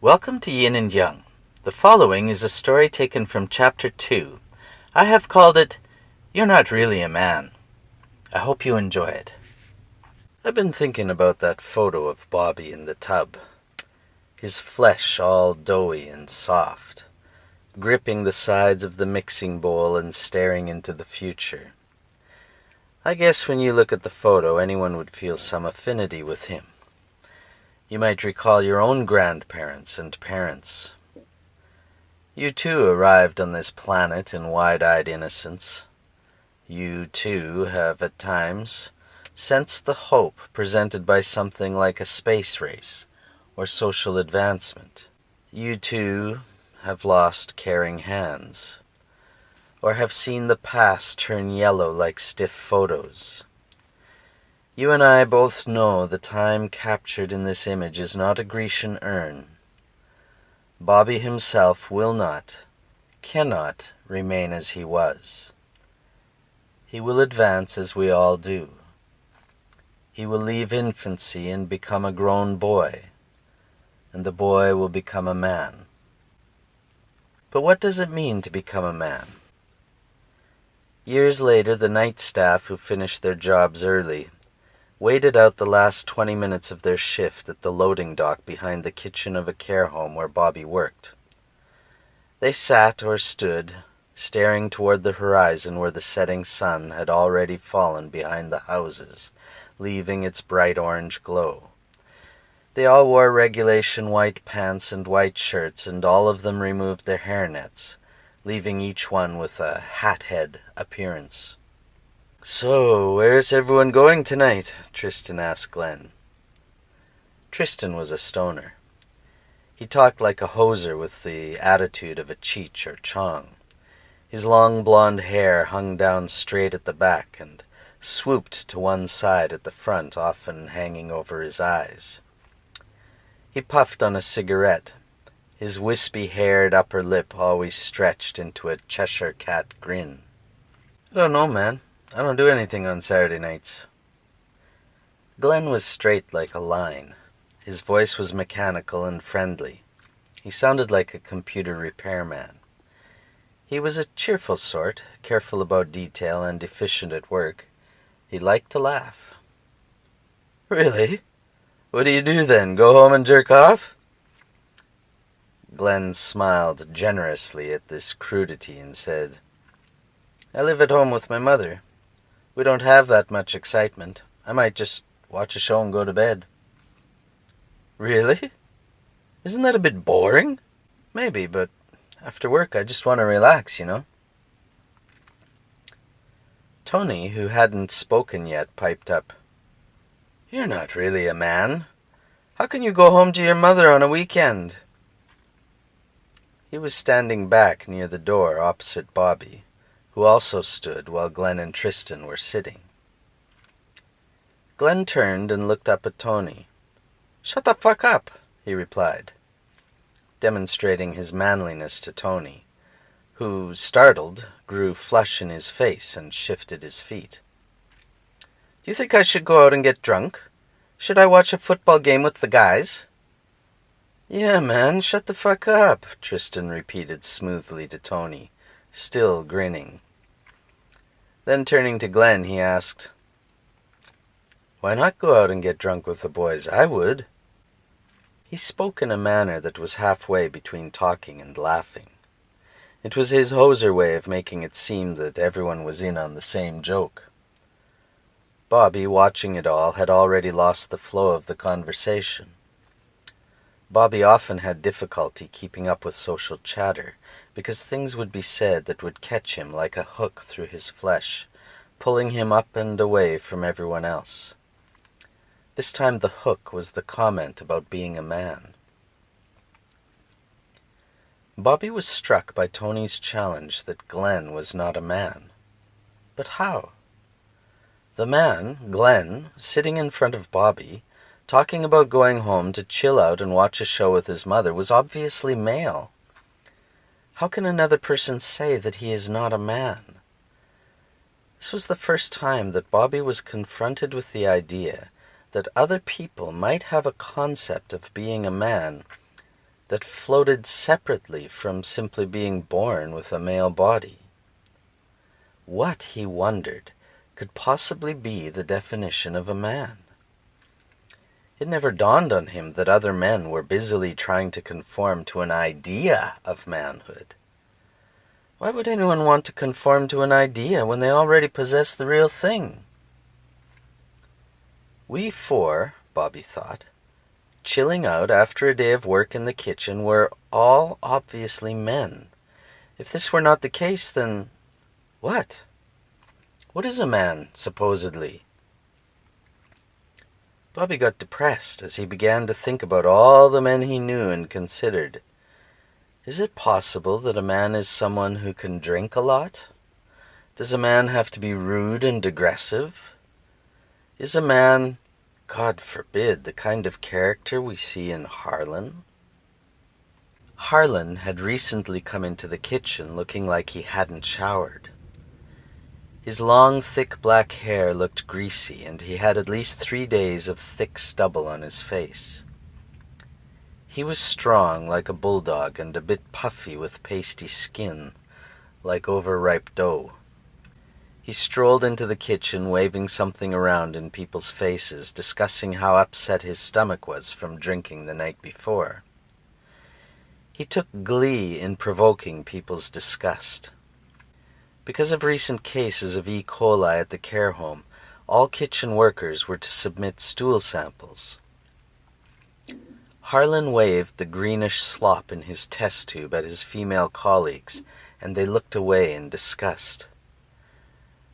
Welcome to Yin and Young. The following is a story taken from Chapter 2. I have called it, You're Not Really a Man. I hope you enjoy it. I've been thinking about that photo of Bobby in the tub. His flesh all doughy and soft, gripping the sides of the mixing bowl and staring into the future. I guess when you look at the photo, anyone would feel some affinity with him. You might recall your own grandparents and parents. You too arrived on this planet in wide-eyed innocence. You too have at times sensed the hope presented by something like a space race or social advancement. You too have lost caring hands, or have seen the past turn yellow like stiff photos. You and I both know the time captured in this image is not a Grecian urn. Bobby himself will not, cannot remain as he was. He will advance as we all do. He will leave infancy and become a grown boy, and the boy will become a man. But what does it mean to become a man? Years later, the night staff who finished their jobs early waited out the last 20 minutes of their shift at the loading dock behind the kitchen of a care home where Bobby worked. They sat or stood, staring toward the horizon where the setting sun had already fallen behind the houses, leaving its bright orange glow. They all wore regulation white pants and white shirts, and all of them removed their hairnets, leaving each one with a hat-head appearance. "So, where's everyone going tonight?" Tristan asked Glenn. Tristan was a stoner. He talked like a hoser with the attitude of a Cheech or Chong. His long blonde hair hung down straight at the back and swooped to one side at the front, often hanging over his eyes. He puffed on a cigarette, his wispy-haired upper lip always stretched into a Cheshire cat grin. "I don't know, man. I don't do anything on Saturday nights." Glenn was straight like a line. His voice was mechanical and friendly. He sounded like a computer repairman. He was a cheerful sort, careful about detail and efficient at work. He liked to laugh. "Really? What do you do then? Go home and jerk off?" Glenn smiled generously at this crudity and said, "I live at home with my mother. We don't have that much excitement. I might just watch a show and go to bed." "Really? Isn't that a bit boring?" "Maybe, but after work I just want to relax, you know." Tony, who hadn't spoken yet, piped up, "You're not really a man. How can you go home to your mother on a weekend?" He was standing back near the door opposite Bobby, who also stood while Glenn and Tristan were sitting. Glenn turned and looked up at Tony. "Shut the fuck up," he replied, demonstrating his manliness to Tony, who, startled, grew flush in his face and shifted his feet. "Do you think I should go out and get drunk? Should I watch a football game with the guys?" "Yeah, man, shut the fuck up," Tristan repeated smoothly to Tony, still grinning. Then turning to Glenn, he asked, "Why not go out and get drunk with the boys? I would." He spoke in a manner that was halfway between talking and laughing. It was his hoser way of making it seem that everyone was in on the same joke. Bobby, watching it all, had already lost the flow of the conversation. Bobby often had difficulty keeping up with social chatter, because things would be said that would catch him like a hook through his flesh, pulling him up and away from everyone else. This time the hook was the comment about being a man. Bobby was struck by Tony's challenge that Glenn was not a man. But how? The man, Glenn, sitting in front of Bobby, talking about going home to chill out and watch a show with his mother, was obviously male. How can another person say that he is not a man? This was the first time that Bobby was confronted with the idea that other people might have a concept of being a man that floated separately from simply being born with a male body. What, he wondered, could possibly be the definition of a man? It never dawned on him that other men were busily trying to conform to an idea of manhood. Why would anyone want to conform to an idea when they already possess the real thing? We four, Bobby thought, chilling out after a day of work in the kitchen, were all obviously men. If this were not the case, then what? What is a man, supposedly? Bobby got depressed as he began to think about all the men he knew and considered. Is it possible that a man is someone who can drink a lot? Does a man have to be rude and aggressive? Is a man, God forbid, the kind of character we see in Harlan? Harlan had recently come into the kitchen looking like he hadn't showered. His long, thick black hair looked greasy, and he had at least 3 days of thick stubble on his face. He was strong like a bulldog and a bit puffy with pasty skin, like overripe dough. He strolled into the kitchen waving something around in people's faces, discussing how upset his stomach was from drinking the night before. He took glee in provoking people's disgust. Because of recent cases of E. coli at the care home, all kitchen workers were to submit stool samples. Harlan waved the greenish slop in his test tube at his female colleagues, and they looked away in disgust.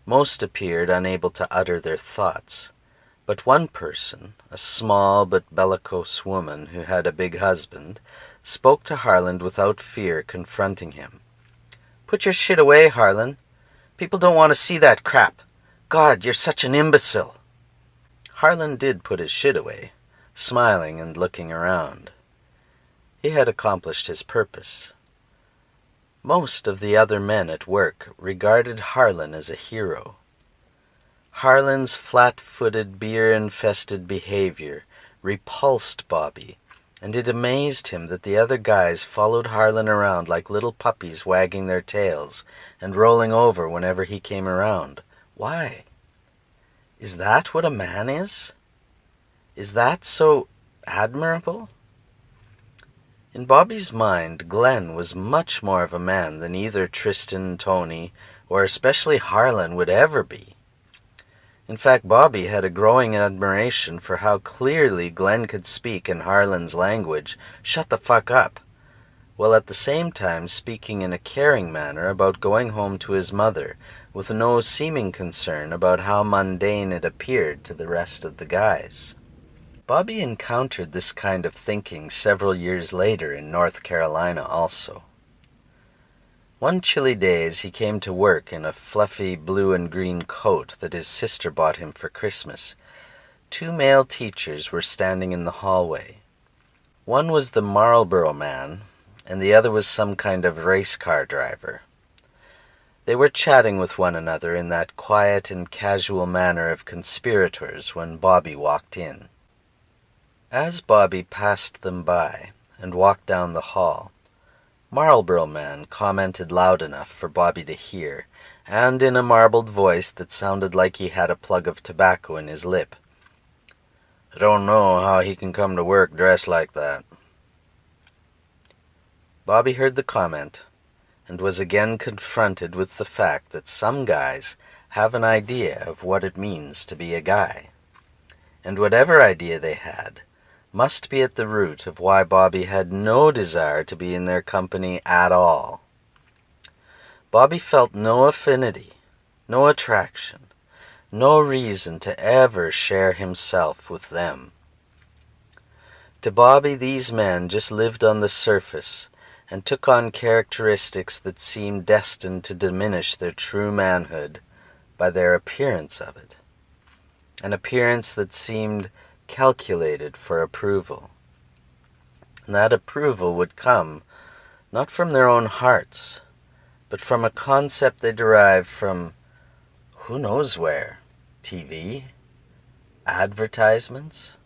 Most appeared unable to utter their thoughts, but one person, a small but bellicose woman who had a big husband, spoke to Harlan without fear, confronting him. "Put your shit away, Harlan. People don't want to see that crap. God, you're such an imbecile." Harlan did put his shit away, smiling and looking around. He had accomplished his purpose. Most of the other men at work regarded Harlan as a hero. Harlan's flat-footed, beer-infested behavior repulsed Bobby, and it amazed him that the other guys followed Harlan around like little puppies wagging their tails and rolling over whenever he came around. Why? Is that what a man is? Is that so admirable? In Bobby's mind, Glenn was much more of a man than either Tristan, Tony, or especially Harlan would ever be. In fact, Bobby had a growing admiration for how clearly Glenn could speak in Harlan's language, "Shut the fuck up," while at the same time speaking in a caring manner about going home to his mother, with no seeming concern about how mundane it appeared to the rest of the guys. Bobby encountered this kind of thinking several years later in North Carolina also. One chilly day as he came to work in a fluffy blue and green coat that his sister bought him for Christmas, 2 male teachers were standing in the hallway. One was the Marlboro man, and the other was some kind of race car driver. They were chatting with one another in that quiet and casual manner of conspirators when Bobby walked in. As Bobby passed them by and walked down the hall, Marlboro Man commented loud enough for Bobby to hear, and in a marbled voice that sounded like he had a plug of tobacco in his lip. "I don't know how he can come to work dressed like that." Bobby heard the comment, and was again confronted with the fact that some guys have an idea of what it means to be a guy. And whatever idea they had must be at the root of why Bobby had no desire to be in their company at all. Bobby felt no affinity, no attraction, no reason to ever share himself with them. To Bobby, these men just lived on the surface and took on characteristics that seemed destined to diminish their true manhood by their appearance of it, an appearance that seemed calculated for approval. And that approval would come not from their own hearts, but from a concept they derived from who knows where? TV? Advertisements?